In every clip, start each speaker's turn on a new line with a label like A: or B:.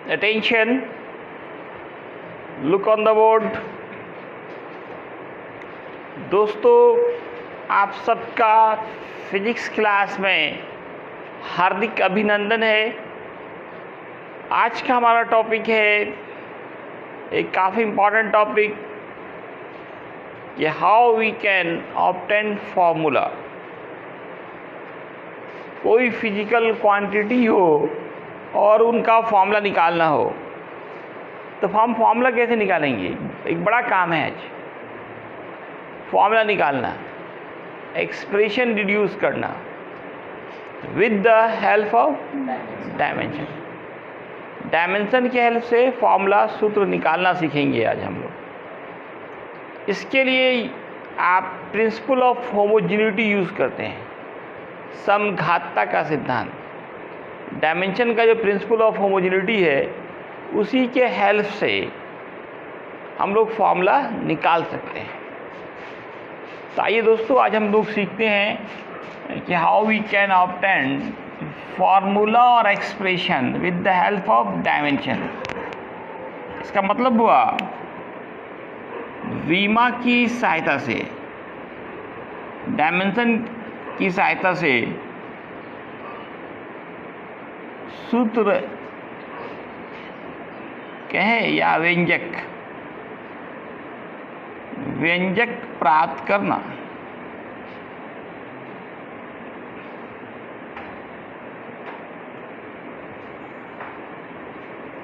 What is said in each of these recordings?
A: Attention, look on the board. दोस्तों, आप सबका फिजिक्स क्लास में हार्दिक अभिनंदन है। आज का हमारा टॉपिक है एक काफ़ी इम्पॉर्टेंट टॉपिक, ये how we can obtain formula. कोई फिजिकल क्वांटिटी हो और उनका फार्मूला निकालना हो तो हम फार्मूला कैसे निकालेंगे? एक बड़ा काम है आज, फार्मूला निकालना, एक्सप्रेशन डिड्यूस करना with the help of dimension. Dimension की हेल्प से फार्मूला सूत्र निकालना सीखेंगे आज हम लोग। इसके लिए आप प्रिंसिपल ऑफ होमोजेनिटी यूज़ करते हैं, समघातता का सिद्धांत। डायमेंशन का जो प्रिंसिपल ऑफ होमोजेनिटी है उसी के हेल्प से हम लोग फार्मूला निकाल सकते हैं। तो आइए दोस्तों, आज हम लोग सीखते हैं कि how we can obtain formula और expression with the help of dimension. इसका मतलब हुआ वीमा की सहायता से, डायमेंशन की सहायता से सूत्र कहें या व्यंजक प्राप्त करना।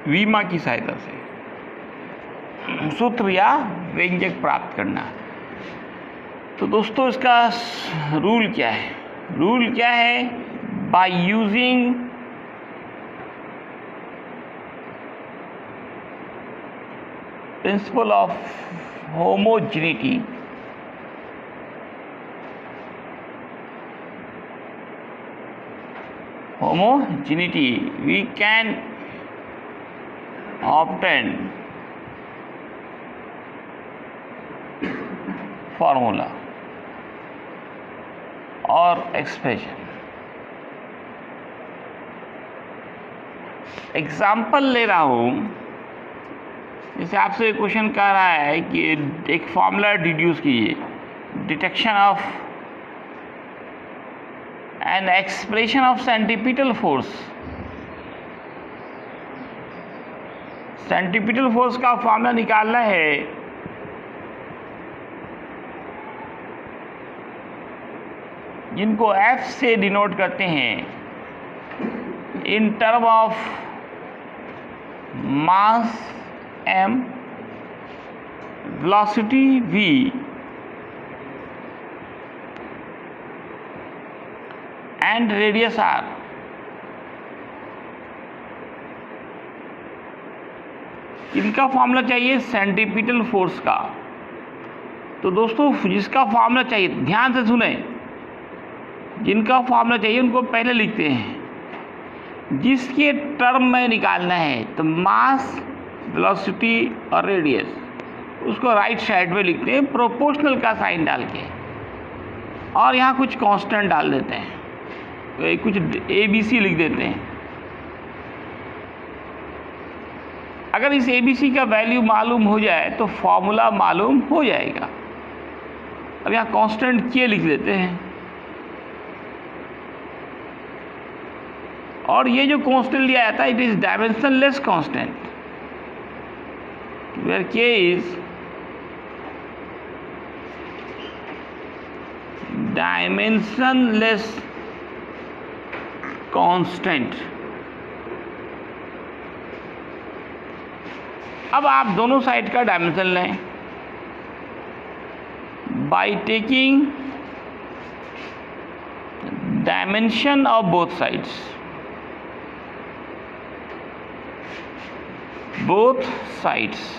A: वीमा की सहायता से सूत्र या व्यंजक प्राप्त करना। तो दोस्तों, इसका रूल क्या है? रूल क्या है? By using principal of homogeneity, we can obtain formula और एक्सप्रेशन। एग्जाम्पल ले रहा हूँ, जैसे आपसे क्वेश्चन कह रहा है कि एक फार्मूला डिड्यूस कीजिए, detection of an expression of centripetal force. Centripetal force का फार्मूला निकालना है जिनको F से डिनोट करते हैं in term of mass m, velocity v and radius r। इनका फार्मूला चाहिए सेंटीपिटल फोर्स का। तो दोस्तों, जिसका फार्मूला चाहिए, ध्यान से सुने, जिनका फार्मूला चाहिए उनको पहले लिखते हैं, जिसके टर्म में निकालना है। तो मास, वेलोसिटी और रेडियस, उसको राइट साइड में लिखते हैं प्रोपोर्शनल का साइन डाल के, और यहाँ कुछ कांस्टेंट डाल देते हैं, तो कुछ ABC लिख देते हैं। अगर इस ABC का वैल्यू मालूम हो जाए तो फॉर्मूला मालूम हो जाएगा। अब यहाँ कांस्टेंट K लिख देते हैं, और ये जो कांस्टेंट लिया जाता है it is dimensionless constant, where K is dimensionless constant। अब आप दोनों साइड का डायमेंशन लें by taking dimension of both sides.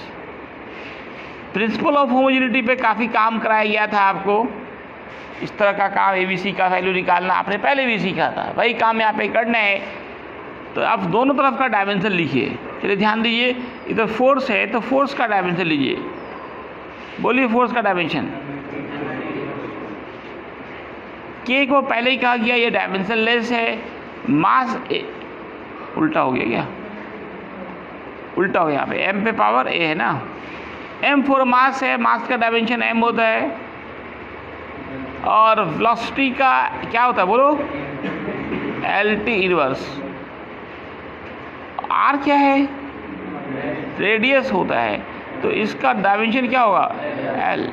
A: Principal of homogeneity पे काफ़ी काम कराया गया था आपको। इस तरह का काम ABC का वैल्यू निकालना आपने पहले भी सीखा था, वही काम यहाँ पे करना है। तो आप दोनों तरफ का डायमेंशन लिखिए। चलिए ध्यान दीजिए, इधर फोर्स है तो फोर्स का डायमेंशन लीजिए। बोलिए फोर्स का डायमेंशन। K को पहले ही कहा गया ये डायमेंशनलेस है। मास उल्टा हो गया क्या? उल्टा हो यहाँ पे, m पे पावर a है ना, m फॉर मास है, मास का डायमेंशन m होता है, और वेलोसिटी का क्या होता है बोलो, lt इनवर्स। r क्या है, रेडियस होता है, तो इसका डायमेंशन क्या होगा, l।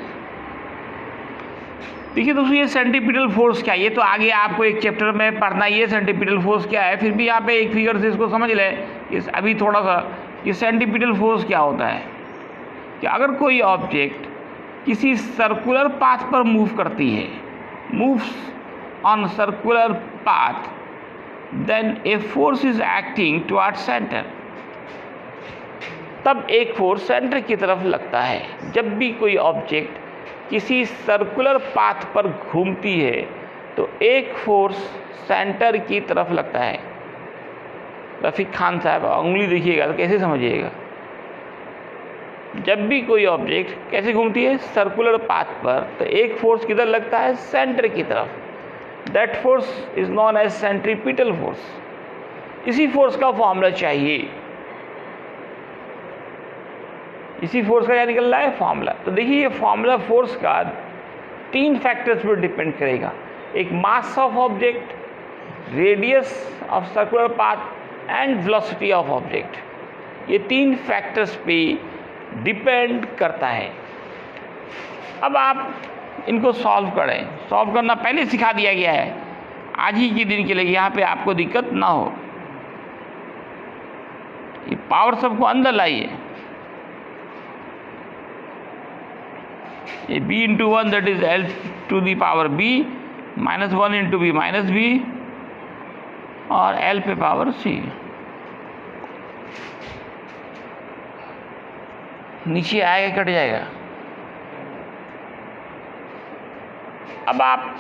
A: देखिए दोस्तों ये सेंट्रीपिटल फोर्स क्या है, ये तो आगे आपको एक चैप्टर में पढ़ना ही है सेंट्रीपिटल फोर्स क्या है, फिर भी यहाँ पे एक फिगर से इसको समझ लें इस अभी थोड़ा सा, ये सेंट्रीपिटल फोर्स क्या होता है कि अगर कोई ऑब्जेक्ट किसी सर्कुलर पाथ पर मूव करती है, moves on circular path, then a force is acting toward centre, तब एक फोर्स सेंटर की तरफ लगता है। जब भी कोई ऑब्जेक्ट किसी सर्कुलर पाथ पर घूमती है तो एक फोर्स सेंटर की तरफ लगता है। रफीक खान साहब उंगली देखिएगा तो कैसे समझिएगा, जब भी कोई ऑब्जेक्ट कैसे घूमती है, सर्कुलर पाथ पर, तो एक फोर्स किधर लगता है, सेंटर की तरफ। That force is known as centripetal force. इसी फोर्स का फॉर्मूला चाहिए, इसी फोर्स का क्या निकल रहा है, फॉर्मूला। तो देखिए ये फॉर्मूला फोर्स का 3 फैक्टर्स पर डिपेंड करेगा, एक mass of object, radius of circular path and velocity of object. ये 3 फैक्टर्स पे डिपेंड करता है। अब आप इनको सॉल्व करें, सॉल्व करना पहले सिखा दिया गया है आज ही के दिन के लिए, यहाँ पे आपको दिक्कत ना हो। ये पावर सबको अंदर लाइए, ये b into 1 that is l to the power b, minus 1 into b minus b, और l पे पावर c। नीचे आएगा कट जाएगा। अब आप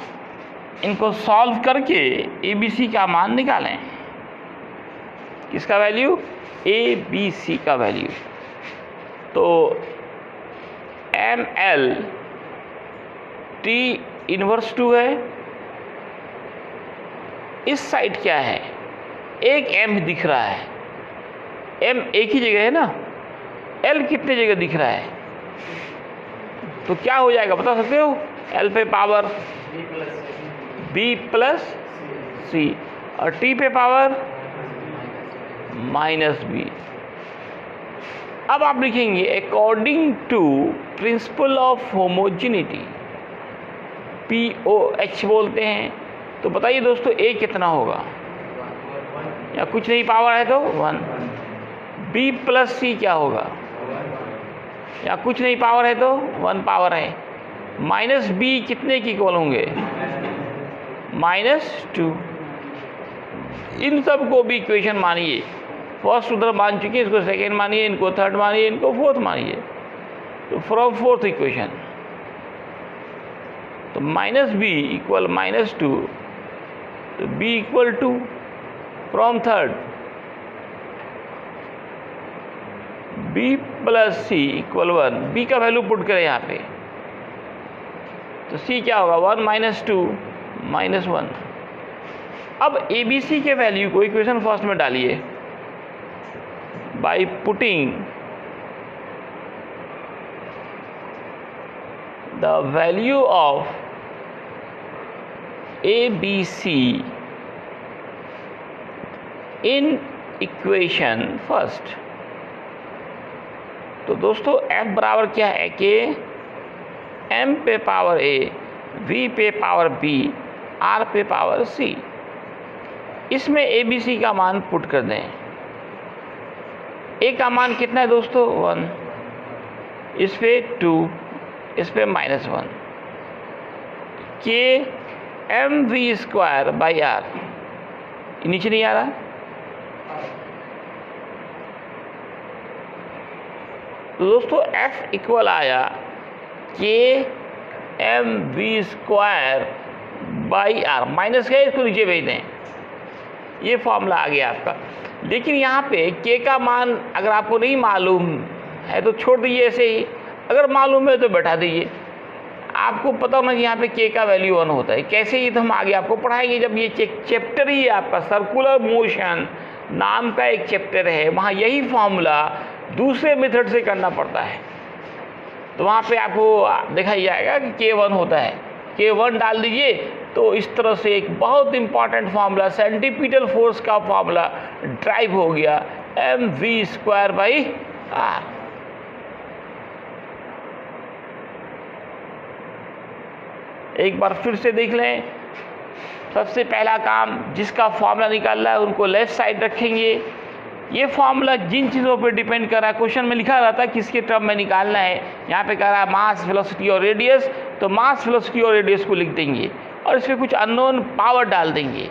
A: इनको सॉल्व करके ABC का मान निकालें। किसका वैल्यू, ABC का वैल्यू। तो ml t इनवर्स 2 है, इस साइड क्या है, एक m दिख रहा है, m एक ही जगह है ना, l कितने जगह दिख रहा है, तो क्या हो जाएगा बता सकते हो, l पे पावर b प्लस c और t पे पावर माइनस b। अब आप लिखेंगे according to principle of homogeneity, POH बोलते हैं। तो बताइए दोस्तों a कितना होगा, या कुछ नहीं पावर है तो 1, b प्लस c क्या होगा, या कुछ नहीं पावर है तो 1 पावर है, माइनस b कितने की इक्वल होंगे, -2। इन सब को भी इक्वेशन मानिए, फर्स्ट उधर मान चुके हैं, इसको सेकेंड मानिए, इनको थर्ड मानिए, इनको फोर्थ मानिए। तो फ्रॉम फोर्थ इक्वेशन तो -b इक्वल -2, तो b equal 2। From third b plus c equal 1, b का वैल्यू पुट करें यहाँ पे, तो c क्या होगा, 1 - 2 -1। अब ABC के वैल्यू को इक्वेशन फर्स्ट में डालिए by putting the value of ABC in equation first। तो दोस्तों F बराबर क्या है कि M पे पावर A, V पे पावर B, R पे पावर C। इसमें ABC का मान पुट कर दें। A का मान कितना है दोस्तों, 1, इस पे 2, इस पे -1, के mv² बाई आर, नीचे नहीं आ रहा, तो दोस्तों F इक्वल आया के mv² बाई आर, माइनस है इसको नीचे भेज दें, ये फॉर्मूला आ गया आपका। लेकिन यहाँ पे k का मान अगर आपको नहीं मालूम है तो छोड़ दीजिए ऐसे ही, अगर मालूम है तो बैठा दीजिए। आपको पता होना कि यहाँ पे k का वैल्यू 1 होता है, कैसे ये तो हम आगे आपको पढ़ाएंगे जब ये चैप्टर ही आपका सर्कुलर मोशन नाम का एक चैप्टर है, वहाँ यही फॉर्मूला दूसरे मेथड से करना पड़ता है। तो वहाँ पे आपको देखा जाएगा कि K1 होता है, K1 डाल दीजिए तो इस तरह से एक बहुत इंपॉर्टेंट फार्मूला सेंटीपिटल फोर्स का फार्मूला ड्राइव हो गया mv²/r। एक बार फिर से देख लें। सबसे पहला काम, जिसका फार्मूला निकालना है उनको लेफ्ट साइड रखेंगे। ये फार्मूला जिन चीज़ों पे डिपेंड कर रहा है, क्वेश्चन में लिखा रहता है किसके टर्म में निकालना है, यहाँ पे कह रहा है मास, वेलोसिटी और रेडियस, तो मास, वेलोसिटी और रेडियस को लिख देंगे और इसमें कुछ अननोन पावर डाल देंगे।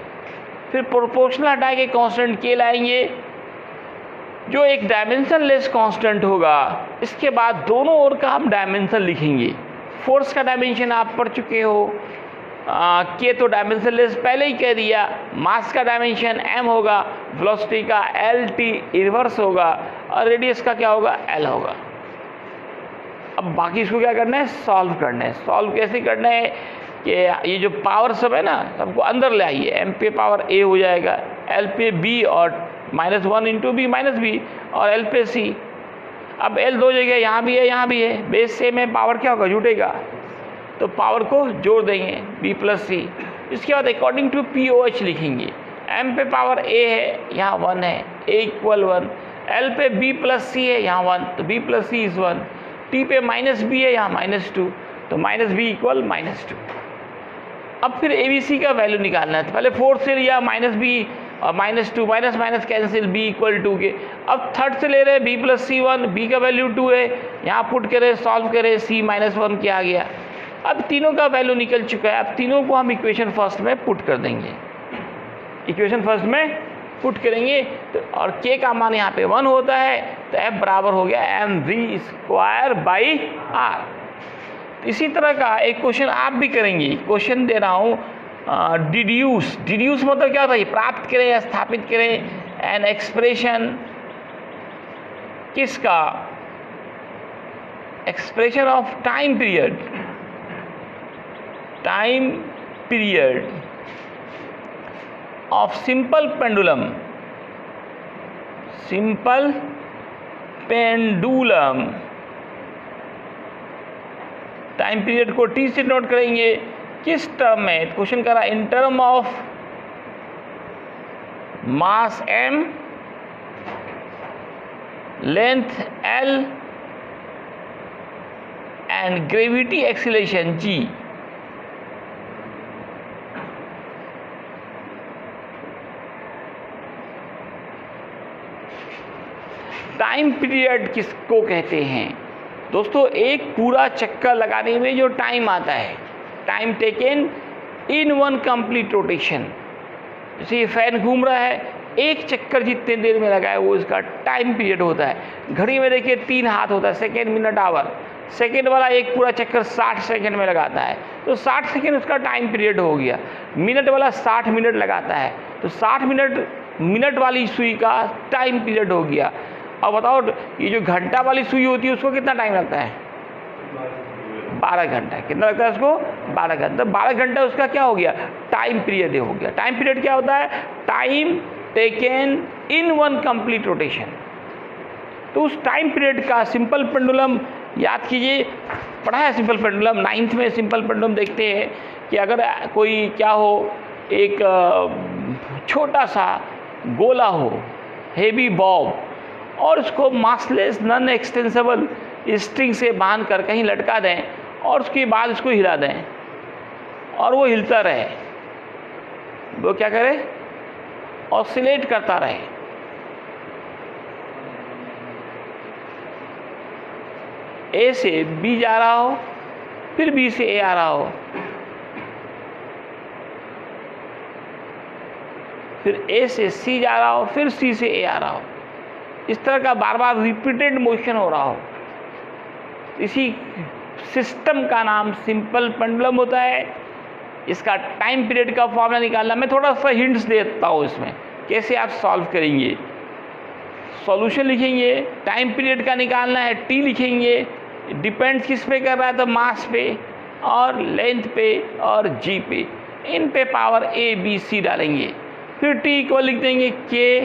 A: फिर प्रोपोर्शनल हटा के कांस्टेंट के लाएंगे जो एक डायमेंशन लेस कांस्टेंट होगा। इसके बाद दोनों ओर का हम डायमेंशन लिखेंगे। फोर्स का डायमेंशन आप पढ़ चुके हो, के तो डायमेंशन लेस पहले ही कह दिया। मास का डायमेंशन m होगा, वेलोसिटी का lt इनवर्स होगा और रेडियस का क्या होगा, l होगा। अब बाकी इसको क्या करना है, सॉल्व करना है। सॉल्व कैसे करना है कि ये जो पावर सब है ना, सबको अंदर ले आइए। m पे पावर a हो जाएगा, l पे b और -1 × b -b और l पे c। अब l दो जगह यहाँ भी है, यहाँ भी है, बेस सेम है, पावर क्या होगा, जुटेगा, तो पावर को जोड़ देंगे b + c। इसके बाद अकॉर्डिंग टू POH लिखेंगे। m पे पावर a है, यहाँ 1 है, a = 1। l पे b + c है, यहाँ 1, तो b + c = 1। t पे -b है, यहाँ -2, तो -b = -2। अब फिर ABC का वैल्यू निकालना है। तो पहले फोर्थ से लिया -b और -2, माइनस कैंसिल, b = 2 के। अब थर्ड से ले रहे b + c1, b का वैल्यू 2 है, यहाँ पुट करें, सॉल्व करें, c -1 क्या आ गया। अब तीनों का वैल्यू निकल चुका है। अब तीनों को हम इक्वेशन फर्स्ट में पुट कर देंगे। इक्वेशन फर्स्ट में पुट करेंगे तो और k का मान यहाँ पे 1 होता है, तो f बराबर हो गया mv²/r। इसी तरह का एक क्वेश्चन आप भी करेंगे। क्वेश्चन दे रहा हूँ, डिड्यूस मतलब क्या होता है, प्राप्त करें या स्थापित करें एन एक्सप्रेशन, किसका, expression of time period of simple pendulum time period को t से नोट करेंगे। किस टर्म में, क्वेश्चन कर रहा है in term of mass m, length l and gravity acceleration g। Time period किसको कहते हैं दोस्तों, एक पूरा चक्कर लगाने में जो टाइम आता है, time taken in one complete rotation. जैसे ये फैन घूम रहा है, एक चक्कर जितने देर में लगा है वो इसका टाइम पीरियड होता है। घड़ी में देखिए 3 हाथ होता है, सेकेंड, मिनट, आवर। सेकेंड वाला एक पूरा चक्कर 60 सेकेंड में लगाता है, तो 60 सेकेंड उसका टाइम पीरियड हो गया। मिनट वाला 60 मिनट लगाता है, तो 60 मिनट वाली सुई का टाइम पीरियड हो गया। अब बताओ, ये जो घंटा वाली सुई होती है उसको कितना टाइम लगता है, 12 घंटा। कितना लगता है उसको, 12 घंटा। 12 घंटा उसका क्या हो गया, टाइम पीरियड हो गया। टाइम पीरियड क्या होता है, time taken in one complete rotation. तो उस टाइम पीरियड का सिंपल पेंडुलम याद कीजिए, पढ़ा है सिंपल पेंडुलम, 9th में सिंपल पेंडुलम देखते हैं कि अगर कोई क्या हो, एक छोटा सा गोला हो, हेवी बॉब, और उसको मासलेस नॉन एक्सटेंसिबल स्ट्रिंग से बांध कर कहीं लटका दें और उसके बाद उसको हिला दें और वो हिलता रहे, वो क्या करे, ऑसिलेट करता रहे। ए से बी जा रहा हो, फिर बी से ए आ रहा हो, फिर ए से सी जा रहा हो, फिर सी से ए आ रहा हो। इस तरह का बार बार रिपीटेड मोशन हो रहा हो, इसी सिस्टम का नाम सिंपल पेंडुलम होता है। इसका टाइम पीरियड का फॉर्मूला निकालना, मैं थोड़ा सा हिंट्स देता हूँ इसमें कैसे आप सॉल्व करेंगे। सॉल्यूशन लिखेंगे, टाइम पीरियड का निकालना है, टी लिखेंगे, डिपेंड्स किस पे कर रहा है, तो मास पे और लेंथ पे और जी पे। इन पे पावर ए बी सी डालेंगे, फिर टी इक्वल लिख देंगे के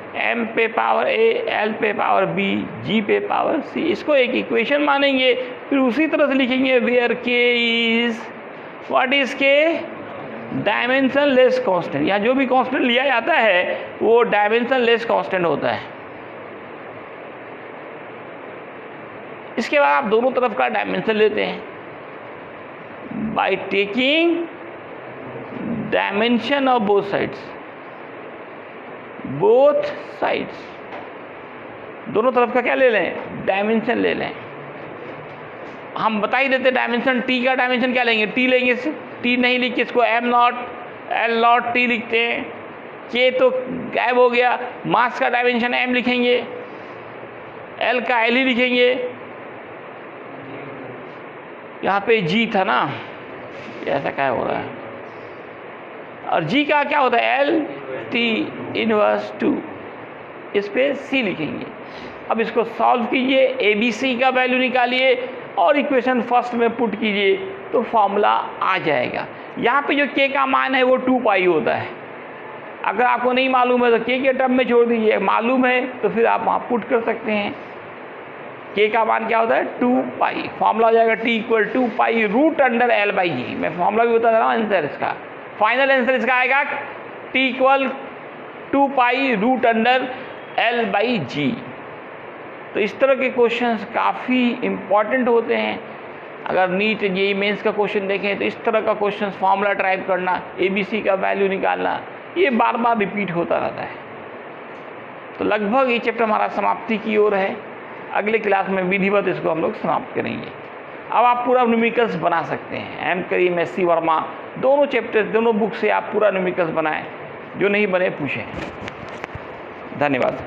A: m पे पावर a, l पे पावर b, g पे पावर c। इसको एक इक्वेशन मानेंगे, फिर उसी तरह से लिखेंगे where k is, what is k, dimensionless constant. यहाँ जो भी कांस्टेंट लिया जाता है वो डायमेंशन लेस कांस्टेंट होता है। इसके बाद आप दोनों तरफ का डायमेंशन लेते हैं by taking dimension of both sides. दोनों तरफ का क्या ले लें, डायमेंशन ले लें। हम बता ही देते डायमेंशन, टी का डायमेंशन क्या लेंगे, टी लेंगे। टी नहीं लिख के इसको m not l not T लिखते हैं। k तो गायब हो गया, मास का डायमेंशन m लिखेंगे, l का l ही लिखेंगे। यहाँ पे g था ना, ऐसा क्या हो रहा है, और g का क्या होता है, l t इनवर्स 2, इस पे c लिखेंगे। अब इसको सॉल्व कीजिए, ABC का वैल्यू निकालिए और इक्वेशन फर्स्ट में पुट कीजिए तो फॉर्मूला आ जाएगा। यहाँ पे जो k का मान है वो 2 पाई होता है। अगर आपको नहीं मालूम है तो k के टर्म में छोड़ दीजिए, मालूम है तो फिर आप वहाँ पुट कर सकते हैं। k का मान क्या होता है, 2 पाई। फॉर्मूला हो जाएगा t equal 2 pi root under l by g. मैं फॉर्मूला भी बता दे रहा हूँ, आंसर इसका फाइनल आंसर इसका आएगा t equal 2 pi root under l by g. तो इस तरह के क्वेश्चंस काफ़ी इम्पॉर्टेंट होते हैं। अगर नीट जेईई मेंस का क्वेश्चन देखें तो इस तरह का क्वेश्चन, फॉर्मूला टाइप करना, ABC का वैल्यू निकालना, ये बार बार रिपीट होता रहता है। तो लगभग ये चैप्टर हमारा समाप्ति की ओर है। अगले क्लास में विधिवत इसको हम लोग समाप्त करेंगे। अब आप पूरा न्यूमेरिकल्स बना सकते हैं। M करीम, SC वर्मा, दोनों चैप्टर, दोनों बुक से आप पूरा न्यूमेरिकल्स बनाएं। जो नहीं बने पूछें। धन्यवाद।